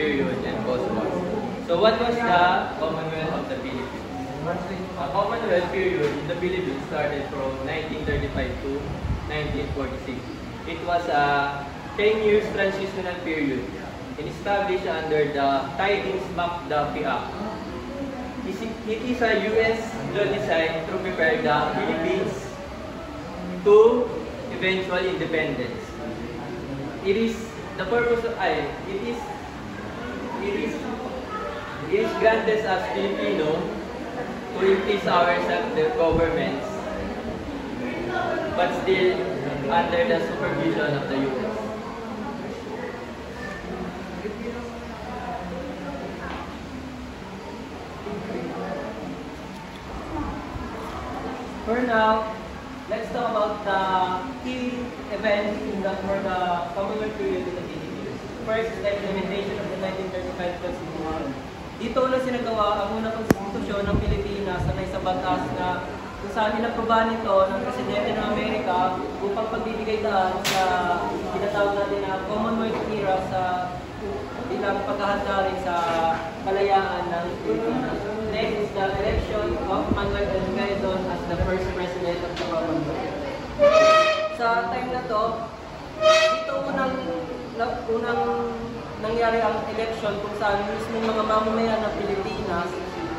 period and post-war. So what was the Commonwealth of the Philippines? The Commonwealth period in the Philippines started from 1935 to 1946. It was a 10 years transitional period and established under the Tidings-McDuffie Act. It is a U.S. law designed to prepare the Philippines to eventual independence. It is the purpose of it is granted as Filipino to increase our self-governments, but still under the supervision of the U.S. For now, let's talk about the key events for the Commonwealth period in the Philippines. First, the implementation of the 1935 Constitution. Dito na sinagawa ang unang konstitusyon ng Pilipinas na may sa batas na kung saan inaprobahan nito ng Presidente ng Amerika upang pagbibigay daan sa tinatawag natin na Commonwealth era sa bilang paghahanda rin sa kalayaan ng Pilipinas. Next is the election of Manuel L. Quezon as the first president of the Commonwealth. Sa time na to, dito unang nangyari ang election kung saan mismo mga mamamayan ng Pilipinas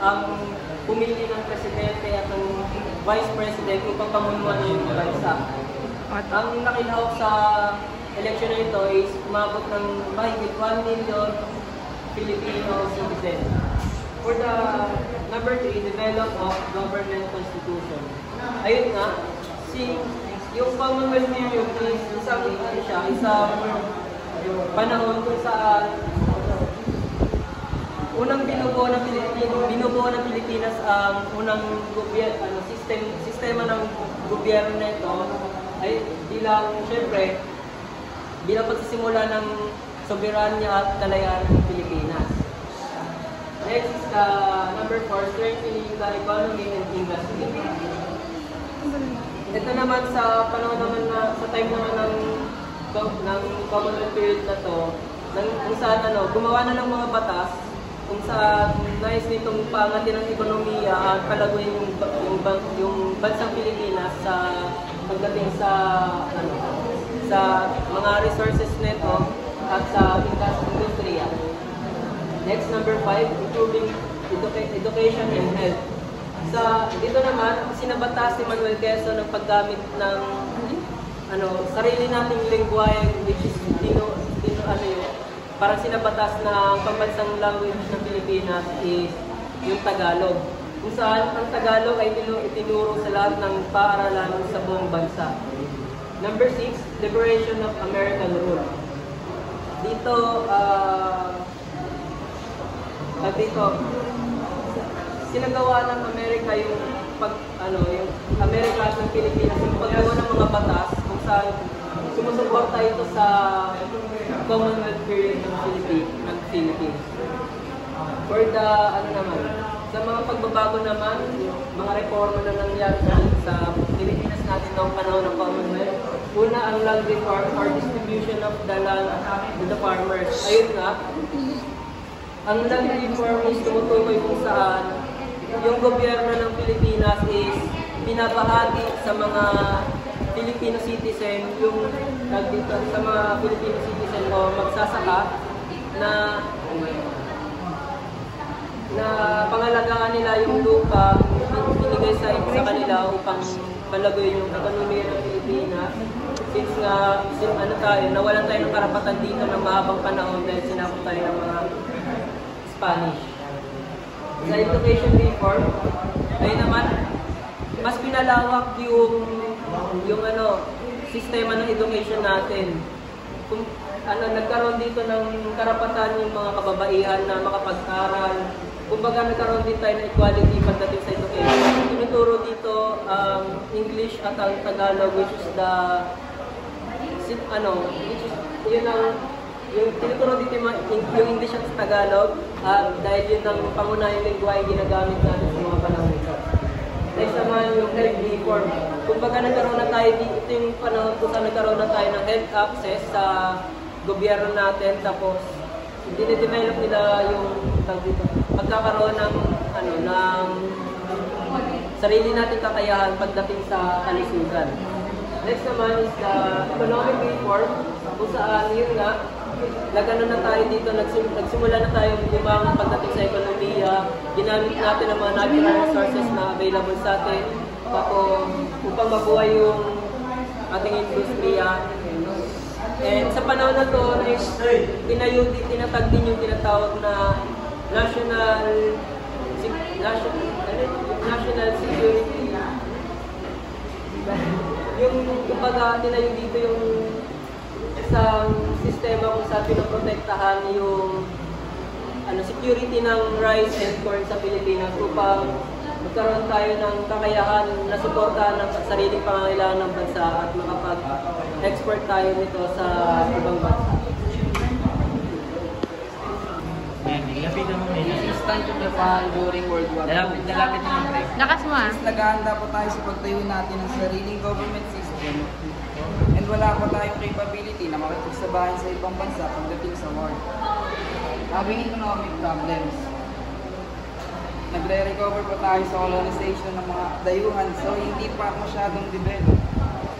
ang pumili ng presidente at ng vice president upang pamunuan yung bansa. Ang nakilahok sa election na ito is umabot ng mahigit 1 million Filipino citizens. For the number 3, develop of government constitution. Ayun nga, yung Commonwealth period is isang panahon kung saan unang binubuo ng Pilipinas ang unang sistema ng gobyerno nito ay bilang pagsisimula ng soberanya at kalayaan ng Pilipinas. Next is number 4, strengthening the economy and industry. Ito naman sa panahon naman sa time naman ng Commonwealth period na to, kung saan gumawa na ng mga batas kung saan nais nitong pangatin ng ekonomiya at palaguin yung bansang Pilipinas sa pagdating sa mga resources nito at sa industriya. Next, number 5, improving education and health. Dito naman, sinabatas si Manuel Quezon ng paggamit ng sarili nating lengguwahe, which is parang sinabatas na ang pambansang language ng Pilipinas is yung Tagalog. Kung saan ang Tagalog ay itinuro sa lahat ng paaralan sa buong bansa. Number 6, liberation of American rule. Dito, sinagawa ng Amerika yung Amerika at ng Pilipinas yung paggawa ng mga batas kung saan sumusuporta ito sa Commonwealth period ng Philippines. For the sa mga pagbabago naman, mga reforma na nangyari sa Pilipinas natin noong panahon ng Commonwealth. Una, ang land reform or distribution of the land to the farmers. Ayun nga, ang land reform is tumutukoy kung saan yung gobyerno ng Pilipinas is binabahagi sa mga Filipino citizen sa mga Filipino citizen o magsasaka na pangalagaan nila yung lupa binigay sa kanila upang palaguin yung ekonomiya ng Pilipinas. Since nawalan tayo ng karapatan dito ng mahabang panahon dahil sinakop tayo ng mga Spanish. Sa education reform, ay naman, mas pinalawak yung sistema ng education natin. Kung nagkaroon dito ng karapatan yung mga kababaihan na makapag-aral. Kumbaga nagkaroon din tayo ng equality pagdating sa education. Tinuturo dito English at ang Tagalog, which is yung tinuturo dito yung English at Tagalog dahil yun ang pangunahing lingwahe ginagamit natin sa mga panahon ito. Next naman yung health reform. Kumbaga nagkaroon na tayo ito yung panahon kung saan nagkaroon na tayo ng health access sa gobyerno natin, tapos dine-develop nila yung pagkakaroon ng sarili nating kakayahan pagdating sa kalusugan. Next naman is the economic reform, kung saan yun nga, nagano na tayo dito, nagsimula na tayo lumang pagdating sa ekonomiya, ginamit natin ang mga natural resources na available sa atin, upang mabuhay yung ating industriya. And sa panahon na to, tinatag din yung tinatawag na national security. Yung kumbaga tinayo dito yung isang sistema kung saan pinoprotektahan yung security ng rice and corn sa Pilipinas upang magkaroon tayo ng kakayahan na suportahan ng sariling pangangailangan ng bansa at makapag-export tayo nito sa ibang bansa. Lapitan mo ngayon. Stand to Japan during World War II. Nalapit naman tayo. Lakas mo ah. Naghahanda po tayo sa pagtayo natin ng sariling government system and wala pa tayong capability na makipagsabayan sa ibang bansa pagdating sa war. Having economic problems. Nagre-recover pa tayo sa colonization ng mga dayuhan so hindi pa masyadong develop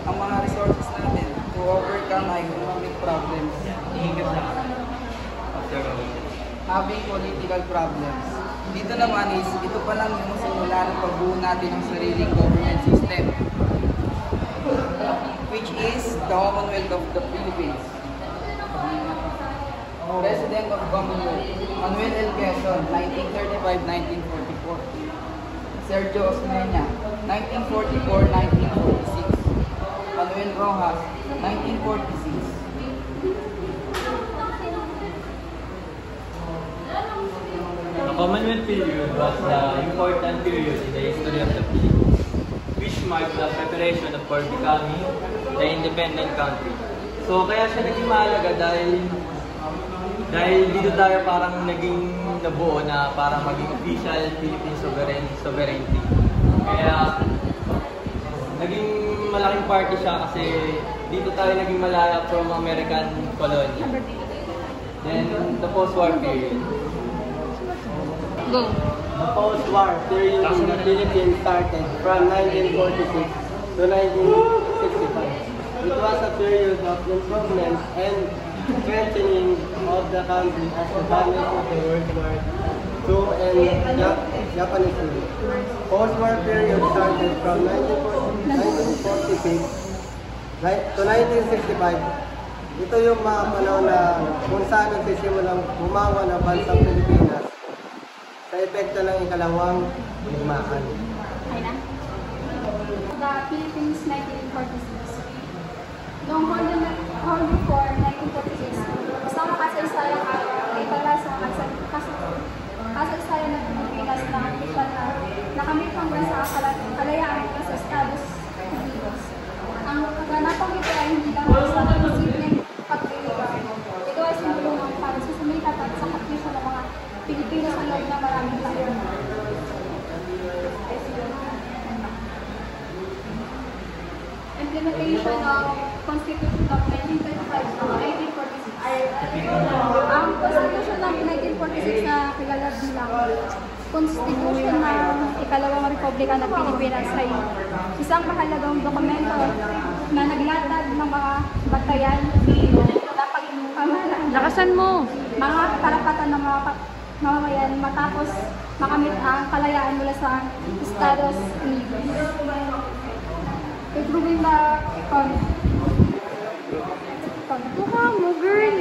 ang mga resources natin to overcome our economic problems. Ihingas na. After Having political problems. Dito naman is, ito pa lang yung simula ng pagbuo natin ng sariling government system, which is the Commonwealth of the Philippines. President of Commonwealth, Manuel L. Quezon, 1935-1944. Sergio Osmeña, 1944-1946. Manuel Rojas, 1946. The Commonwealth period was the important period in the history of the Philippines, which marked the preparation for becoming the independent country. So kaya siya naging mahalaga dahil dito tayo parang naging nabuo na parang maging official Philippine sovereignty. Kaya naging malaking party siya kasi dito tayo naging malaya from American colony. Then the post-war period. Go. The post-war period in the Philippines started from 1946 to 1965. It was a period of improvement and strengthening of the country as the damage of the World War II and Japanese War. Post-war period started from 1946 to 1965. Ito yung mga panahon na kung saan nagsisimulang bumawa ng bansang Pilipinas sa epekto ng ikalawang digmaan. The Philippines 1946. Noong Hall Before 1946, isang kasaysayang araw ay tala sa kasaysayan ng Pilipinas na official na nakamit hanggang sa kalayaan mula sa Estados Unidos. Ang kaganapang ito ay hindi lang sa simpleng pagtiligan. Ito ay simbolo ng pagsusumikat at sakripisyo ng mga Pilipino sa loob ng maraming taon. Implementation of Constitution of 1935 to 1946. Ang Constitution ng 1946 na kilala bilang Constitution ng Ikalawang Republika ng Pilipinas ay isang mahalagang dokumento na naglatag ng mga batayan na pagkamalan. Lakasan mo! Mga karapatan ng mga mamamayan matapos makamit ang kalayaan mula sa Estados Unidos. Improving the economy. Mukha mo, girl!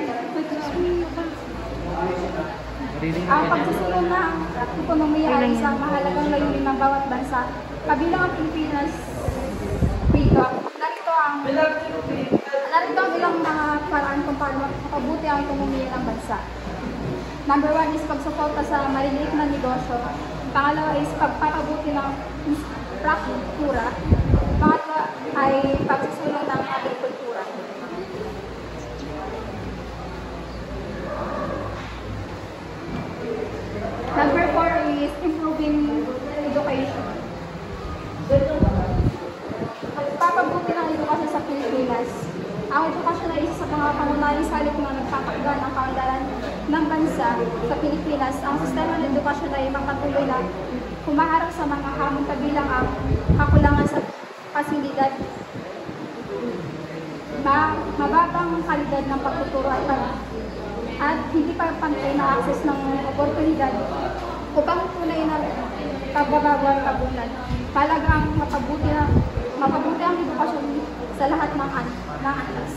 Ang pagsusunod ng ekonomiya ay isang mahalagang layunin ng bawat bansa. Kabilang ang Pilipinas dito. Narito ang ilang mga paraan kung paano makabuti ang ekonomiya ng bansa. Number 1 is pagsuporta sa maliliit na negosyo. Pangalawa is pagpapabuti ng infrastruktura. Pangatlo ay pagsusulong ng agrikultura. Number 4 is improving education. Pagpapabuti ng edukasyon sa Pilipinas. Ang edukasyon ay isa sa mga pangunahing salik na nagpapagdan ng kaunlaran ng bansa Pilipinas, ang sistema ng edukasyon ay makatuloy na humaharap sa mga hamon kabilang ang kakulangan sa pasilidad, mababang kalidad ng pagtuturo at hindi pa pantay na access ng oportunidad upang tunay na pagbabawal kabulan. Mahalaga ang mapabuti ang edukasyon sa lahat ng antas.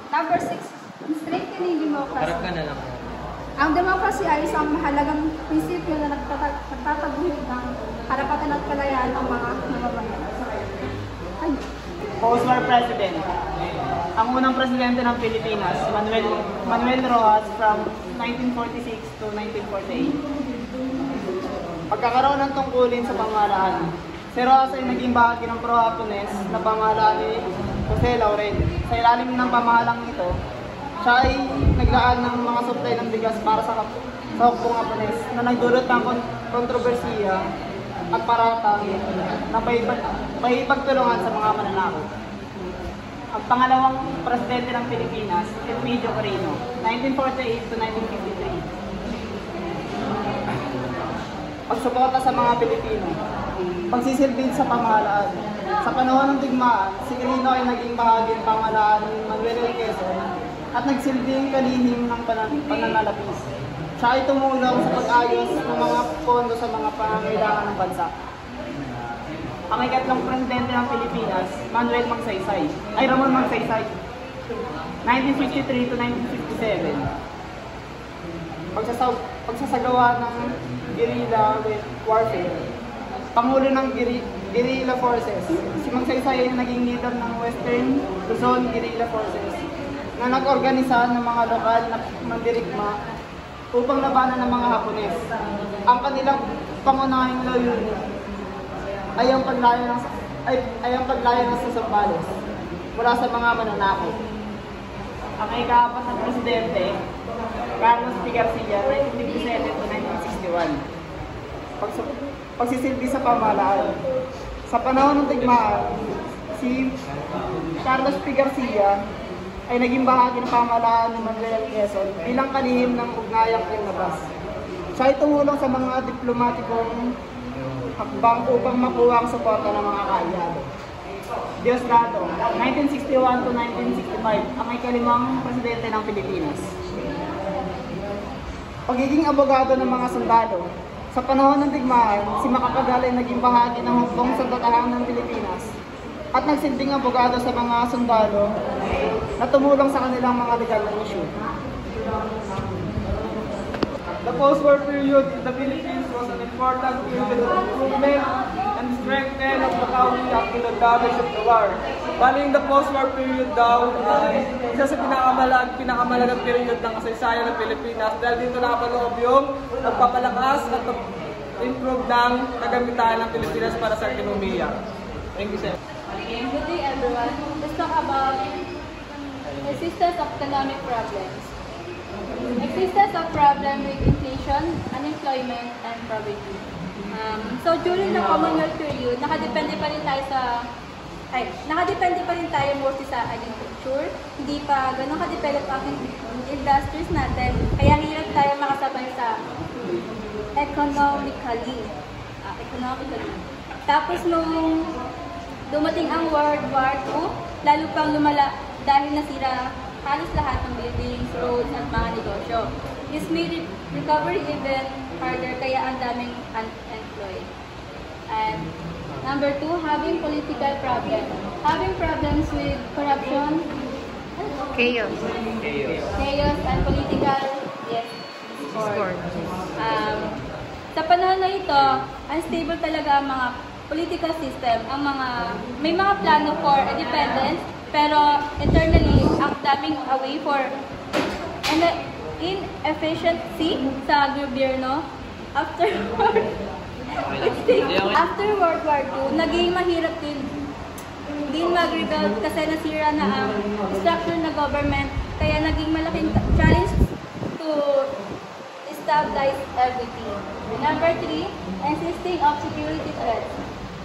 Number 6, strengthening democracy. Harap ka na lang. Ang demokrasya ay isang mahalagang prinsipyo na nagtataguyod ng karapatan at kalayaan ng mga mamamayan. Ay, Post-war President. Ang unang presidente ng Pilipinas, Manuel Rojas from 1946 to 1948. Pagkakaroon ng tungkulin sa pamahalaan, si Rojas ay naging bahagi ng pro-Japones na pamahalaan ni Jose Laurel. Sa ilalim ng pamahalang ito, siya ay naglaan ng mga supply ng bigas para sa hukbong Japones na nagdulot ng kontrobersiya at paratang na paipagtulungan sa mga mananakop. Ang pangalawang presidente ng Pilipinas, Elpidio Quirino, 1948 to 1953. Pagsuporta sa mga Pilipino, pagsisilbi sa pamahalaan. Sa panahon ng digmaan, si Quirino ay naging bahagi ng pamahalaan ni Manuel L. Quezon at nagsilbing kalihim ng pananalapis. Siya ay tumulong sa pag-ayos ng mga pondo sa mga pangangailangan ng bansa. Ang ikatlong presidente ng Pilipinas, Ramon Magsaysay, 1953 to 1957. Pagsasagawa ng guerrilla warfare. Pangulo ng guerrilla forces. Si Magsaysay ay naging leader ng Western Luzon Guerrilla Forces na nag-organisa ng mga lokal na mandirigma upang labanan ng mga Hapones. Ang kanilang pangunahing layunin ay ang paglayo ng Sasambales mula sa mga mananakop. Ang ika-4 na presidente, Carlos P. Garcia, 1957 to 1961. Pagsisilbi sa pamahalaan. Sa panahon ng digmaan, si Carlos P. Garcia ay naging bahagi ng pamahalaan ng Manuel L. Quezon bilang kalihim ng ugnayang ilabas. Siya ay tumulong sa mga diplomatikong hakbang upang makuha ang suporta ng mga kaalyado. Diosdado, 1961 to 1965, ang ikalimang presidente ng Pilipinas. Pagiging abogado ng mga sundalo. Sa panahon ng digmaan, si Macapagal ay naging bahagi ng hukbong sandatahang ng Pilipinas at nagsilbing abogado sa mga sundalo na tumulong sa kanilang mga legal na issue. The post-war period in the Philippines was an important period of improvement and strengthening of the country after the damage of the war. Baling the post-war period daw ay isa sa pinakamalagang period ng kasaysayan ng Pilipinas dahil dito nakapaloob yung nagpapalakas at improve ng kagamitan ng Pilipinas para sa ekonomiya. Thank you, sir. good day everyone. Let's talk about existence of economic problems. Existence of problem with inflation, unemployment, and poverty. So during the Commonwealth period, nakadepende pa rin tayo mostly sa agriculture. Hindi pa ganun ka-develop ang industries natin, kaya hirap tayo makasabay sa economically. Tapos nung dumating ang World War II, lalo pang lumala dahil nasira halos lahat ng buildings, roads, at mga negosyo. This made recovery even harder, kaya ang daming unemployed. And number 2, having political problems. Having problems with corruption, Chaos. chaos, and political discord. Sa panahon na ito, unstable talaga ang mga political system, may mga plano for independence, pero internally, ang daming away for inefficiency sa gobyerno. After World War II, naging mahirap din mag-rebuild kasi nasira na ang structure na government, kaya naging malaking challenge to stabilize everything. Number 3, insisting of security threats.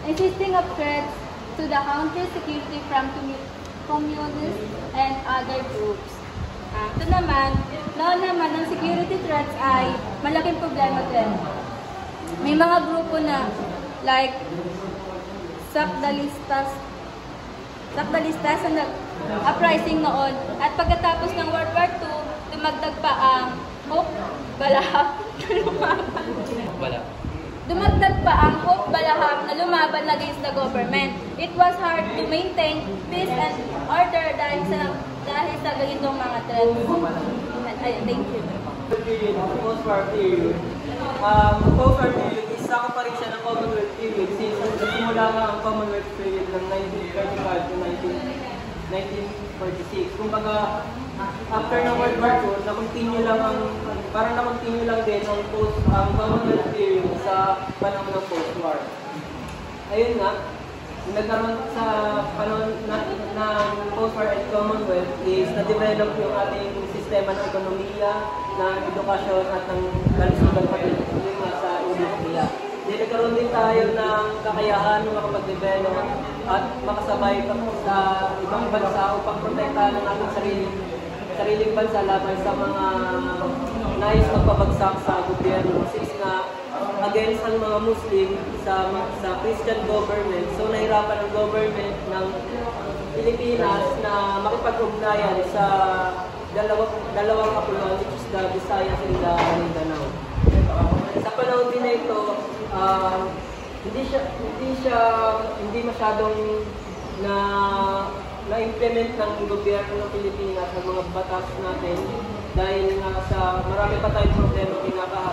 Insisting of threats to the country's security from communists and other groups. Ito naman, noon naman ang security threats ay malaking problema din. May mga grupo na like Sakdalistas na uprising noon. At pagkatapos ng World War II, dumagdag pa ang Hope Balahap na lumaban. Dumagdag pa ang Hope Balahap na lumaban against the government. It was hard to maintain peace and order dahil sa ganitong mga threats. Thank you. Post-war period. Post-war period is saka pa rin siya ng Commonwealth period since nagsimula nga ang Commonwealth period ng 1935 to 1946. Kumbaga, after ng World War II, na-continue lang din ang Commonwealth period sa panahon ng post-war. Ayun nga, nagkaroon sa panahon ng post-war and Commonwealth is na-develop yung ating sistema ng ekonomiya, ng edukasyon at ng kalusugan pati sa industriya. Then nagkaroon din tayo ng kakayahan na makapag-develop at makasabay sa ibang bansa upang protektahan ang ating sariling bansa laban sa mga nais magpabagsak sa gobyerno. Since nga against ang mga Muslim sa Christian government, so nahirapan ang government ng Pilipinas na makipag-ugnayan sa dalawang kapuluan, which is the Visayas and the Mindanao. Sa panahon din na ito, hindi masyadong na-implement ng gobyerno ng Pilipinas ang mga batas natin dahil nga sa marami pa tayong problema kinakaharap